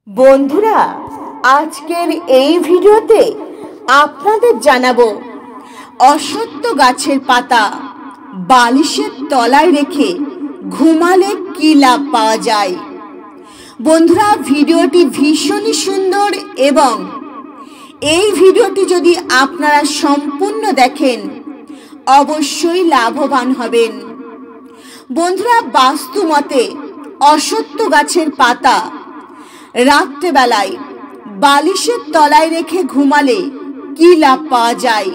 বন্ধুরা, আজকের এই ভিডিওতে আপনাদের জানাবো অশ্বত্থ গাছের পাতা বালিশের তলায় রেখে ঘুমালে কি লাভ পাওয়া যায়। বন্ধুরা, ভিডিওটি ভীষণই সুন্দর এবং এই ভিডিওটি যদি আপনারা সম্পূর্ণ দেখেন অবশ্যই লাভবান হবেন। বন্ধুরা, বাস্তু মতে অশ্বত্থ গাছের পাতা রাত্রেবেলায় বালিশের তলায় রেখে ঘুমালে কি লাভ পাওয়া যায়,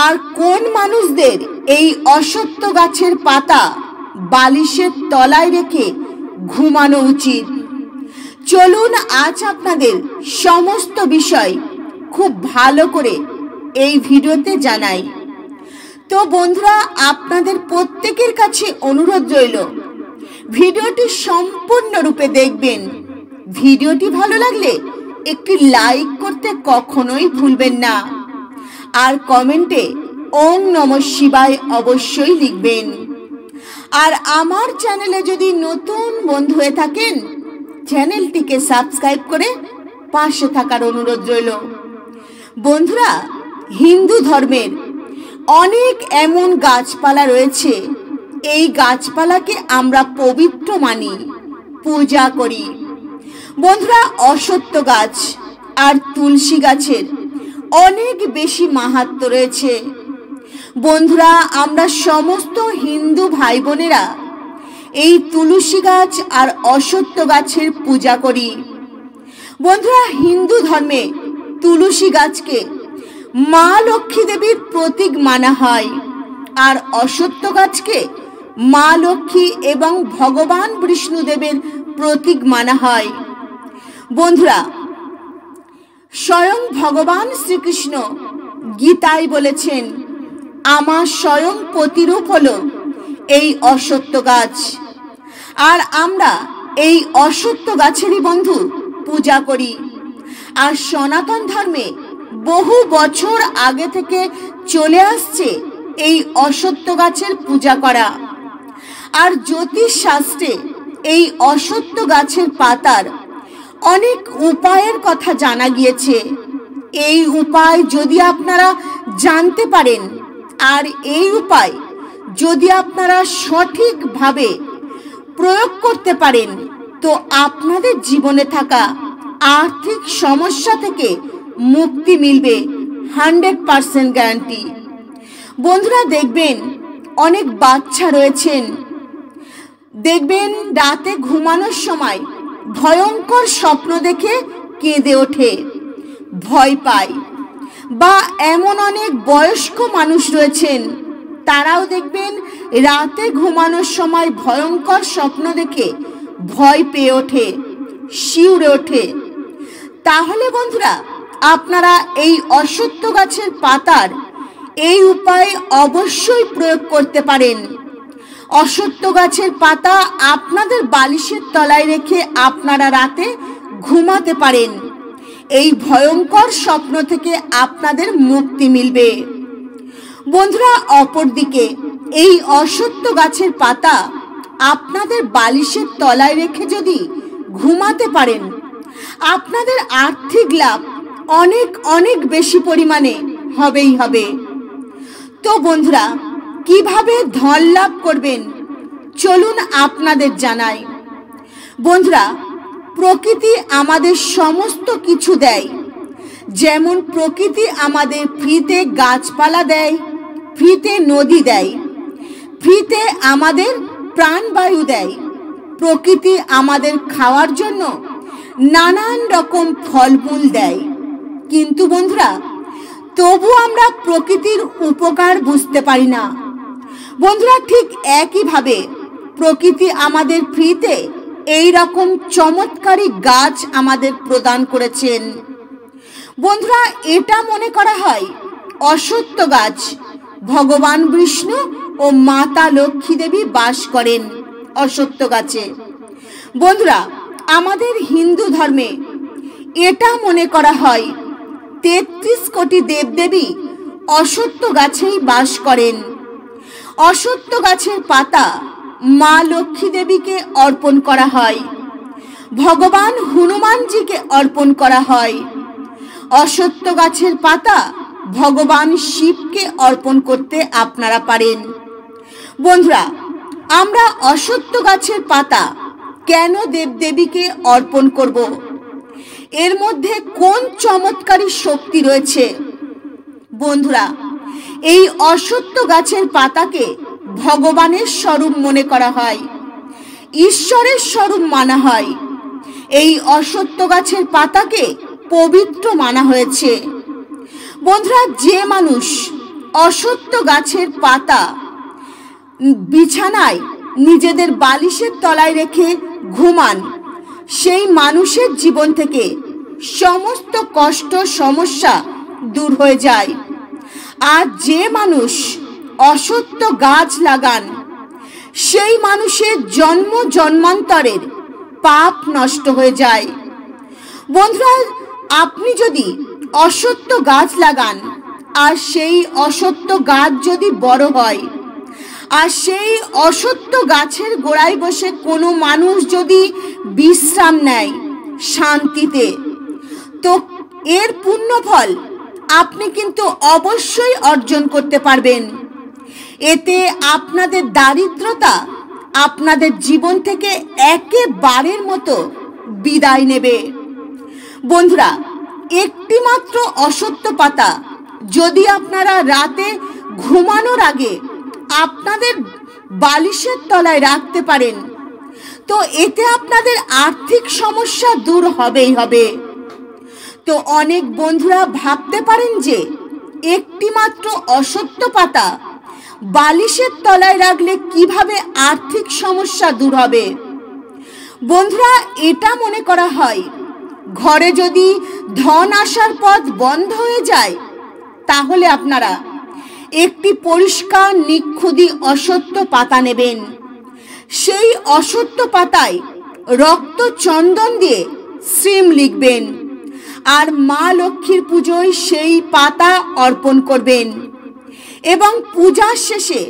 আর কোন মানুষদের এই অশ্বত্থ গাছের পাতা বালিশের তলায় রেখে ঘুমানো উচিত। চলুন আজ আপনাদের সমস্ত বিষয় খুব ভালো করে এই ভিডিওতে জানাই। তো বন্ধুরা, আপনাদের প্রত্যেকের কাছে অনুরোধ রইল ভিডিওটি সম্পূর্ণরূপে দেখবেন। ভিডিওটি ভালো লাগলে একটি লাইক করতে কখনোই ভুলবেন না, আর কমেন্টে ওম নমঃ শিবায় অবশ্যই লিখবেন। আর আমার চ্যানেলে যদি নতুন বন্ধু হয়ে থাকেন চ্যানেলটিকে সাবস্ক্রাইব করে পাশে থাকার অনুরোধ রইল। বন্ধুরা, হিন্দু ধর্মের অনেক এমন গাছপালা রয়েছে, এই গাছপালাকে আমরা পবিত্র মানি, পূজা করি। বন্ধুরা, অশ্বত্থ গাছ আর তুলসী গাছের অনেক বেশি মাহাত্ম্য রয়েছে। বন্ধুরা, আমরা সমস্ত হিন্দু ভাই বোনেরা এই তুলসী গাছ আর অশ্বত্থ গাছের পূজা করি। বন্ধুরা, হিন্দু ধর্মে তুলসী গাছকে মা লক্ষ্মী দেবীর প্রতীক মানা হয়, আর অশ্বত্থ গাছকে মা লক্ষ্মী এবং ভগবান বিষ্ণুদেবের প্রতীক মানা হয়। বন্ধুরা, স্বয়ং ভগবান শ্রীকৃষ্ণ গীতায় বলেছেন, আমার স্বয়ং প্রতিরূপ হলো এই অশ্বত্থ গাছ। আর আমরা এই অশ্বত্থ গাছেরই বন্ধু পূজা করি। আর সনাতন ধর্মে বহু বছর আগে থেকে চলে আসছে এই অশ্বত্থ গাছের পূজা করা। আর জ্যোতিষ শাস্ত্রে এই অশ্বত্থ গাছের পাতার অনেক উপায়ের কথা জানা গিয়েছে। এই উপায় যদি আপনারা জানতে পারেন, আর এই উপায় যদি আপনারা সঠিকভাবে প্রয়োগ করতে পারেন, তো আপনাদের জীবনে থাকা আর্থিক সমস্যা থেকে মুক্তি মিলবে 100% গ্যারান্টি। বন্ধুরা, দেখবেন অনেক বাচ্চা রয়েছেন, দেখবেন রাতে ঘুমানোর সময় ভয়ঙ্কর স্বপ্ন দেখে কেঁদে ওঠে, ভয় পায়। বা এমন অনেক বয়স্ক মানুষ রয়েছেন, তারাও দেখবেন রাতে ঘুমানোর সময় ভয়ঙ্কর স্বপ্ন দেখে ভয় পেয়ে ওঠে, শিউরে ওঠে। তাহলে বন্ধুরা, আপনারা এই অশ্বত্থ গাছের পাতার এই উপায় অবশ্যই প্রয়োগ করতে পারেন। অশ্বত্থ গাছের পাতা আপনাদের বালিশের তলায় রেখে আপনারা রাতে ঘুমাতে পারেন। এই ভয়ঙ্কর স্বপ্ন থেকে আপনাদের মুক্তি মিলবে। বন্ধুরা, অপরদিকে এই অশ্বত্থ গাছের পাতা আপনাদের বালিশের তলায় রেখে যদি ঘুমাতে পারেন, আপনাদের আর্থিক লাভ অনেক অনেক বেশি পরিমাণে হবেই হবে। তো বন্ধুরা, কিভাবে ধন লাভ করবেন চলুন আপনাদের জানাই। বন্ধুরা, প্রকৃতি আমাদের সমস্ত কিছু দেয়। যেমন প্রকৃতি আমাদের ফ্রিতে গাছপালা দেয়, ফ্রিতে নদী দেয়, ফ্রিতে আমাদের প্রাণবায়ু দেয়। প্রকৃতি আমাদের খাওয়ার জন্য নানান রকম ফলমূল দেয়। কিন্তু বন্ধুরা, তবু আমরা প্রকৃতির উপকার বুঝতে পারি না। বন্ধুরা, ঠিক একইভাবে প্রকৃতি আমাদের ফ্রিতে এই রকম চমৎকারী গাছ আমাদের প্রদান করেছেন। বন্ধুরা, এটা মনে করা হয় অশ্বত্থ গাছ ভগবান বিষ্ণু ও মাতা লক্ষ্মী দেবী বাস করেন অশ্বত্থ গাছে। বন্ধুরা, আমাদের হিন্দু ধর্মে এটা মনে করা হয় 33 কোটি দেবদেবী অশ্বত্থ গাছেই বাস করেন। অশ্বত্থ গাছের পাতা মা লক্ষ্মী দেবীকে অর্পণ করা হয়। ভগবান হনুমানজিকে অর্পণ করা হয়। অশ্বত্থ গাছের পাতা ভগবান শিবকে অর্পণ করতে আপনারা পারেন। বন্ধুরা, আমরা অশ্বত্থ গাছের পাতা কেন দেবদেবীকে অর্পণ করব? এর মধ্যে কোন চমৎকারী শক্তি রয়েছে? বন্ধুরা, এই অশ্বত্থ গাছের পাতাকে ভগবানের স্বরূপ মনে করা হয়, ঈশ্বরের স্বরূপ মানা হয়। এই অশ্বত্থ গাছের পাতাকে পবিত্র মানা হয়েছে। বন্ধুরা, যে মানুষ অশ্বত্থ গাছের পাতা বিছানায় নিজেদের বালিশের তলায় রেখে ঘুমান, সেই মানুষের জীবন থেকে সমস্ত কষ্ট সমস্যা দূর হয়ে যায়। আর যে মানুষ অশ্বত্থ গাছ লাগান, সেই মানুষের জন্ম জন্মান্তরের পাপ নষ্ট হয়ে যায়। বন্ধুরা, আপনি যদি অশ্বত্থ গাছ লাগান আর সেই অশ্বত্থ গাছ যদি বড় হয়, আর সেই অশ্বত্থ গাছের গোড়ায় বসে কোনো মানুষ যদি বিশ্রাম নেয় শান্তিতে, তো এর পুণ্যফল আপনি কিন্তু অবশ্যই অর্জন করতে পারবেন। এতে আপনাদের দারিদ্রতা আপনাদের জীবন থেকে একেবারের মতো বিদায় নেবে। বন্ধুরা, একটি মাত্র অশ্বত্থ পাতা যদি আপনারা রাতে ঘুমানোর আগে আপনাদের বালিশের তলায় রাখতে পারেন, তো এতে আপনাদের আর্থিক সমস্যা দূর হবেই হবে। তো অনেক বন্ধুরা ভাবতে পারেন যে একটি মাত্র অশ্বত্থ পাতা বালিশের তলায় রাখলে কিভাবে আর্থিক সমস্যা দূর হবে? বন্ধুরা, এটা মনে করা হয় ঘরে যদি ধন আসার পথ বন্ধ হয়ে যায়, তাহলে আপনারা একটি পরিষ্কার নিখুঁতি অশ্বত্থ পাতা নেবেন। সেই অশ্বত্থ পাতায় রক্ত চন্দন দিয়ে শ্রীম লিখবেন আর মা লক্ষ্মীর পুজোয় সেই পাতা অর্পণ করবেন এবং পূজার শেষে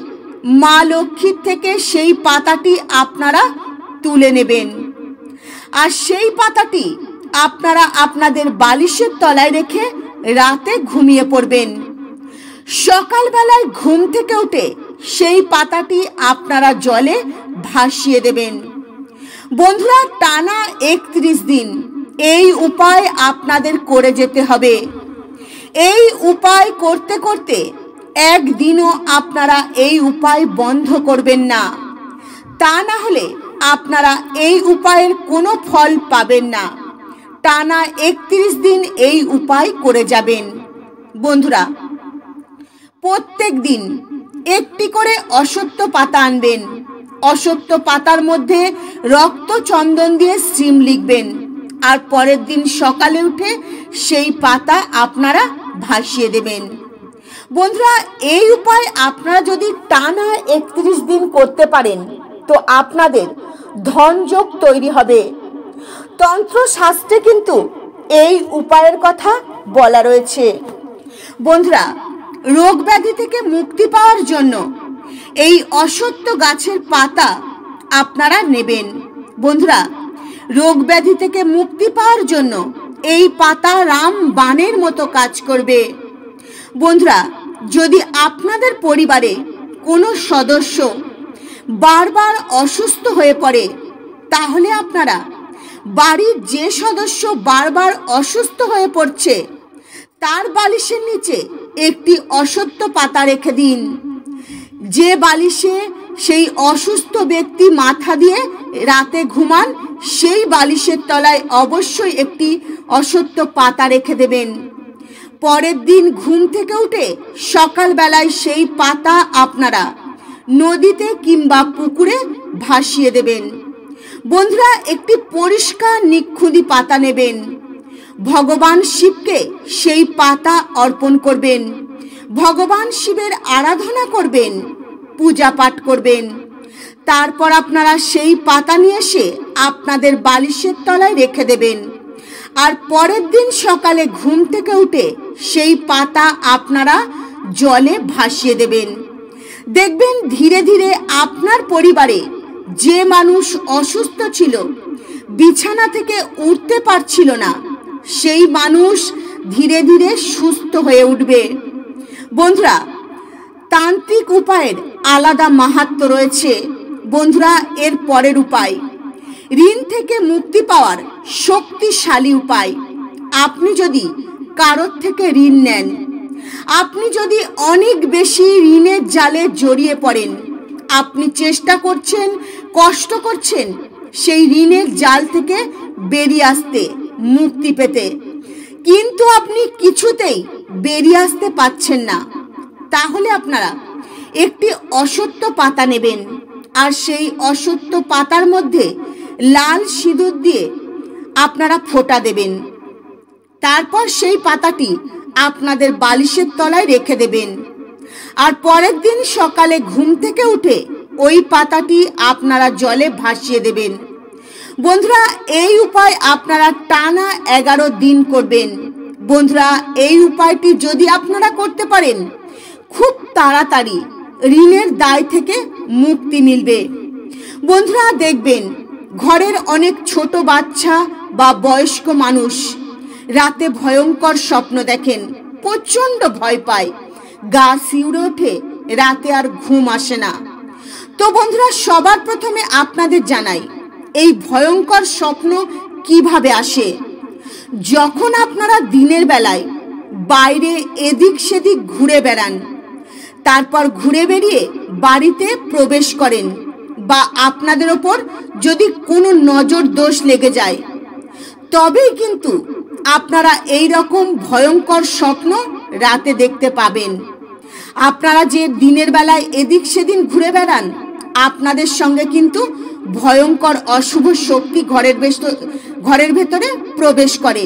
মা লক্ষ্মীর থেকে সেই পাতাটি আপনারা তুলে নেবেন। আর সেই পাতাটি আপনারা আপনাদের বালিশের তলায় রেখে রাতে ঘুমিয়ে পড়বেন। সকালবেলায় ঘুম থেকে উঠে সেই পাতাটি আপনারা জলে ভাসিয়ে দেবেন। বন্ধুরা, টানা 31 দিন এই উপায় আপনাদের করে যেতে হবে। এই উপায় করতে করতে একদিনও আপনারা এই উপায় বন্ধ করবেন না, তা না হলে আপনারা এই উপায়ের কোনো ফল পাবেন না। টানা 31 দিন এই উপায় করে যাবেন। বন্ধুরা, প্রত্যেক দিন একটি করে অশ্বত্থ পাতা আনবেন। অশ্বত্থ পাতার মধ্যে রক্ত চন্দন দিয়ে শ্রীম লিখবেন আর পরের দিন সকালে উঠে সেই পাতা আপনারা ভাসিয়ে দেবেন। বন্ধুরা, এই উপায় আপনারা যদি টানা 31 দিন করতে পারেন, তো আপনাদের ধনযোগ তৈরি হবে। তন্ত্রশাস্ত্রে কিন্তু এই উপায়ের কথা বলা রয়েছে। বন্ধুরা, রোগ ব্যাধি থেকে মুক্তি পাওয়ার জন্য এই অশ্বত্থ গাছের পাতা আপনারা নেবেন। বন্ধুরা, রোগ ব্যাধি থেকে মুক্তি পাওয়ার জন্য এই পাতা রামবাণের মতো কাজ করবে। বন্ধুরা, যদি আপনাদের পরিবারে কোনো সদস্য বারবার অসুস্থ হয়ে পড়ে, তাহলে আপনারা বাড়ির যে সদস্য বারবার অসুস্থ হয়ে পড়ছে তার বালিশের নিচে একটি অশ্বত্থ পাতা রেখে দিন। যে বালিশে সেই অসুস্থ ব্যক্তি মাথা দিয়ে রাতে ঘুমান, সেই বালিশের তলায় অবশ্যই একটি অশ্বত্থ পাতা রেখে দেবেন। পরের দিন ঘুম থেকে উঠে সকালবেলায় সেই পাতা আপনারা নদীতে কিংবা পুকুরে ভাসিয়ে দেবেন। বন্ধুরা, একটি পরিষ্কার নিখুঁতি পাতা নেবেন। ভগবান শিবকে সেই পাতা অর্পণ করবেন। ভগবান শিবের আরাধনা করবেন, পূজা পাঠ করবেন। তারপর আপনারা সেই পাতা নিয়ে এসে আপনাদের বালিশের তলায় রেখে দেবেন। আর পরের দিন সকালে ঘুম থেকে উঠে সেই পাতা আপনারা জলে ভাসিয়ে দেবেন। দেখবেন ধীরে ধীরে আপনার পরিবারে যে মানুষ অসুস্থ ছিল বিছানা থেকে উঠতে পারছিল না, সেই মানুষ ধীরে ধীরে সুস্থ হয়ে উঠবে। বন্ধুরা, তান্ত্রিক উপায়ের আলাদা মাহাত্ম্য রয়েছে। বন্ধুরা, এর পরের উপায় ঋণ থেকে মুক্তি পাওয়ার শক্তিশালী উপায়। আপনি যদি কারোর থেকে ঋণ নেন, আপনি যদি অনেক বেশি ঋণের জালে জড়িয়ে পড়েন, আপনি চেষ্টা করছেন, কষ্ট করছেন সেই ঋণের জাল থেকে বেরিয়ে আসতে, মুক্তি পেতে, কিন্তু আপনি কিছুতেই বেরিয়ে আসতে পারছেন না, তাহলে আপনারা একটি অশ্বত্থ পাতা নেবেন আর সেই অশ্বত্থ পাতার মধ্যে লাল সিঁদুর দিয়ে আপনারা ফোঁটা দেবেন। তারপর সেই পাতাটি আপনাদের বালিশের তলায় রেখে দেবেন। আর পরের দিন সকালে ঘুম থেকে উঠে ওই পাতাটি আপনারা জলে ভাসিয়ে দেবেন। বন্ধুরা, এই উপায় আপনারা টানা 11 দিন করবেন। বন্ধুরা, এই উপায়টি যদি আপনারা করতে পারেন, খুব তাড়াতাড়ি ঋণের দায় থেকে মুক্তি মিলবে। বন্ধুরা, দেখবেন ঘরের অনেক ছোট বাচ্চা বা বয়স্ক মানুষ রাতে ভয়ঙ্কর স্বপ্ন দেখেন, প্রচণ্ড ভয় পায়, গা শিউরে ওঠে, রাতে আর ঘুম আসে না। তো বন্ধুরা, সবার প্রথমে আপনাদের জানাই এই ভয়ঙ্কর স্বপ্ন কিভাবে আসে। যখন আপনারা দিনের বেলায় বাইরে এদিক সেদিক ঘুরে বেড়ান, তারপর ঘুরে বেরিয়ে বাড়িতে প্রবেশ করেন, বা আপনাদের ওপর যদি কোনো নজর দোষ লেগে যায়, তবেই কিন্তু আপনারা এই রকম ভয়ঙ্কর স্বপ্ন রাতে দেখতে পাবেন। আপনারা যে দিনের বেলায় এদিক সেদিন ঘুরে বেড়ান, আপনাদের সঙ্গে কিন্তু ভয়ঙ্কর অশুভ শক্তি ঘরের ভেতরে প্রবেশ করে।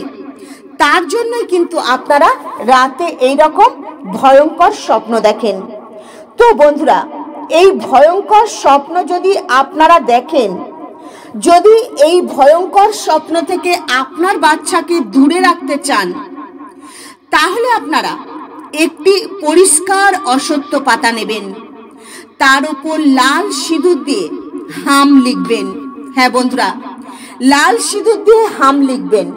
তার জন্যই কিন্তু আপনারা রাতে এই রকম ভয়ঙ্কর স্বপ্ন দেখেন। তো বন্ধুরা, এই ভয়ঙ্কর স্বপ্ন যদি আপনারা দেখেন, যদি এই ভয়ঙ্কর স্বপ্ন থেকে আপনার বাচ্চাকে দূরে রাখতে চান, তাহলে আপনারা একটি পরিষ্কার অশ্বত্থ পাতা নেবেন, তার উপর লাল সিঁদুর দিয়ে হাম লিখবেন। হ্যাঁ বন্ধুরা, লাল সিঁদুর দিয়ে হাম লিখবেন।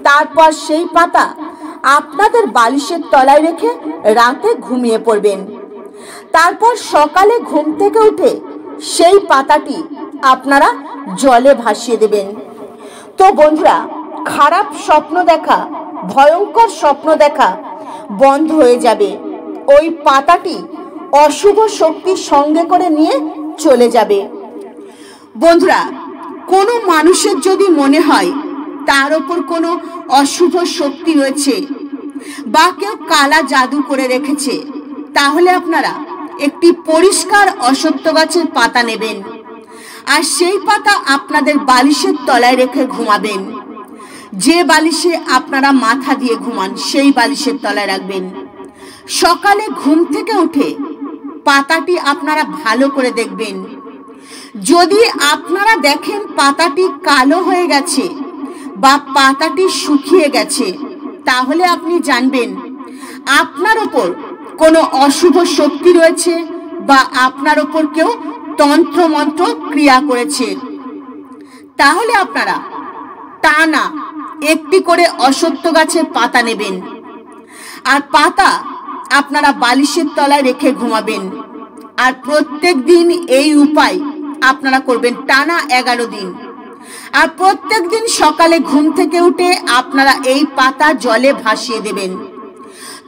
তারপর সেই পাতা আপনাদের বালিশের তলায় রেখে রাতে ঘুমিয়ে পড়বেন। তারপর সকালে ঘুম থেকে উঠে সেই পাতাটি আপনারা জলে ভাসিয়ে দেবেন। তো বন্ধুরা, খারাপ স্বপ্ন দেখা, ভয়ঙ্কর স্বপ্ন দেখা বন্ধ হয়ে যাবে। ওই পাতাটি অশুভ শক্তি সঙ্গে করে নিয়ে চলে যাবে। বন্ধুরা, কোনো মানুষের যদি মনে হয় তার ওপর কোনো অশুভ শক্তি রয়েছে বা কেউ কালা জাদু করে রেখেছে, তাহলে আপনারা একটি পরিষ্কার অশ্বত্থ গাছের পাতা নেবেন আর সেই পাতা আপনাদের বালিশের তলায় রেখে ঘুমাবেন। যে বালিশে আপনারা মাথা দিয়ে ঘুমান সেই বালিশের তলায় রাখবেন। সকালে ঘুম থেকে উঠে পাতাটি আপনারা ভালো করে দেখবেন। যদি আপনারা দেখেন পাতাটি কালো হয়ে গেছে বা পাতাটি শুকিয়ে গেছে, তাহলে আপনি জানবেন আপনার ওপর কোনো অশুভ শক্তি রয়েছে বা আপনার ওপর কেউ তন্ত্রমন্ত্র ক্রিয়া করেছে। তাহলে আপনারা টানা একটি করে অশ্বত্থ গাছের পাতা নেবেন আর পাতা আপনারা বালিশের তলায় রেখে ঘুমাবেন। আর প্রত্যেক দিন এই উপায় আপনারা করবেন টানা 11 দিন। আর প্রত্যেক দিন সকালে ঘুম থেকে উঠে আপনারা এই পাতা জলে ভাসিয়ে দেবেন।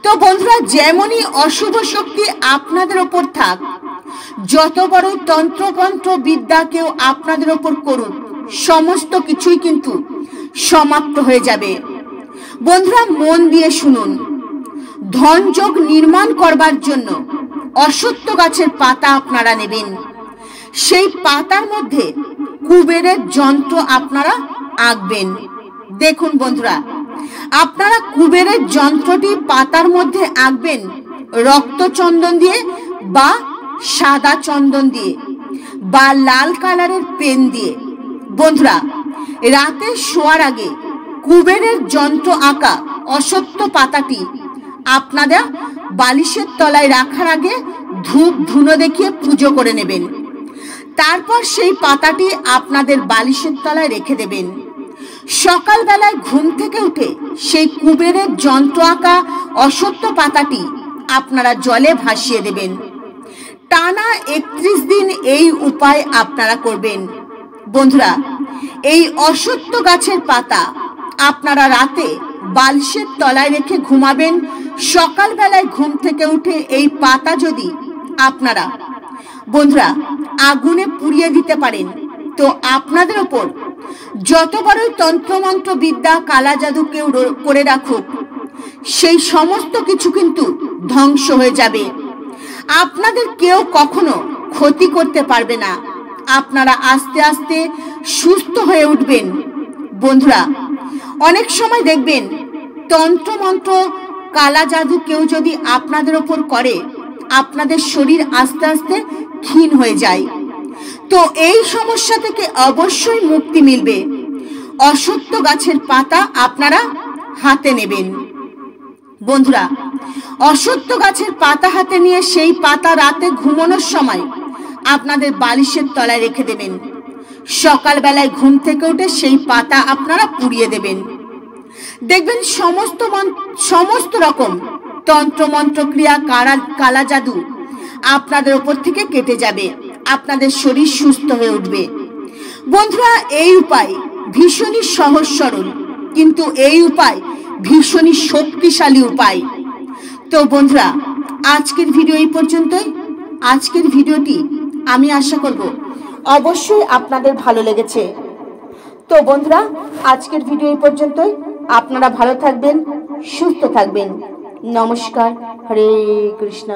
তো বন্ধুরা, যেমনই অশুভ শক্তি আপনাদের ওপর থাক, যত বড় তন্ত্রমন্ত্র বিদ্যা কেউ আপনাদের ওপর করুন, সমস্ত কিছুই কিন্তু সমাপ্ত হয়ে যাবে। বন্ধুরা, মন দিয়ে শুনুন। ধনযোগ নির্মাণ করবার জন্য অশ্বত্থ গাছের পাতা আপনারা নেবেন। সেই পাতার মধ্যে কুবেরের যন্ত্র আপনারা আঁকবেন। দেখুন বন্ধুরা, আপনারা কুবেরের যন্ত্রটি পাতার মধ্যে আঁকবেন রক্ত চন্দন দিয়ে বা সাদা চন্দন দিয়ে বা লাল কালারের পেন দিয়ে। বন্ধুরা, রাতে শোয়ার আগে কুবেরের যন্ত্র আঁকা অশ্বত্থ পাতাটি আপনারা বালিশের তলায় রাখার আগে ধূপ ধুনো দেখিয়ে পুজো করে নেবেন। তারপর সেই পাতাটি আপনাদের বালিশের তলায় রেখে দেবেন। সকালবেলায় ঘুম থেকে উঠে সেই কুবেরের যন্ত্র আঁকা অশ্বত্থ পাতাটি আপনারা জলে ভাসিয়ে দেবেন। টানা 31 দিন এই উপায় আপনারা করবেন। বন্ধুরা, এই অশ্বত্থ গাছের পাতা আপনারা রাতে বালিশের তলায় রেখে ঘুমাবেন। সকালবেলায় ঘুম থেকে উঠে এই পাতা যদি আপনারা বন্ধুরা আগুনে পুড়িয়ে দিতে পারেন, তো আপনাদের ওপর যত বড়ই তন্ত্রমন্ত্র বিদ্যা কালা জাদু কেউ করে রাখুক, সেই সমস্ত কিছু কিন্তু ধ্বংস হয়ে যাবে। আপনাদের কেউ কখনো ক্ষতি করতে পারবে না। আপনারা আস্তে আস্তে সুস্থ হয়ে উঠবেন। বন্ধুরা, অনেক সময় দেখবেন তন্ত্রমন্ত্র কালা জাদু কেউ যদি আপনাদের ওপর করে, আপনাদের শরীর আস্তে আস্তে ক্ষীণ হয়ে যায়। তো এই সমস্যা থেকে অবশ্যই মুক্তি মিলবে। অশ্বত্থ গাছের পাতা আপনারা হাতে নেবেন। বন্ধুরা, অশ্বত্থ গাছের পাতা হাতে নিয়ে সেই পাতা রাতে ঘুমানোর সময় আপনাদের বালিশের তলায় রেখে দেবেন। সকালবেলায় ঘুম থেকে উঠে সেই পাতা আপনারা পুড়িয়ে দেবেন। দেখবেন সমস্ত রকম তন্ত্রমন্ত্র ক্রিয়া কালা জাদু আপনাদের ওপর থেকে কেটে যাবে। আপনাদের শরীর সুস্থ হয়ে উঠবে। বন্ধুরা, এই উপায় ভীষণই সহজ সরল, কিন্তু এই উপায় ভীষণই শক্তিশালী উপায়। তো বন্ধুরা, আজকের ভিডিও এই পর্যন্তই। আজকের ভিডিওটি আমি আশা করব অবশ্যই আপনাদের ভালো লেগেছে। তো বন্ধুরা, আজকের ভিডিও এই পর্যন্তই। আপনারা ভালো থাকবেন, সুস্থ থাকবেন। নমস্কার। হরে কৃষ্ণ।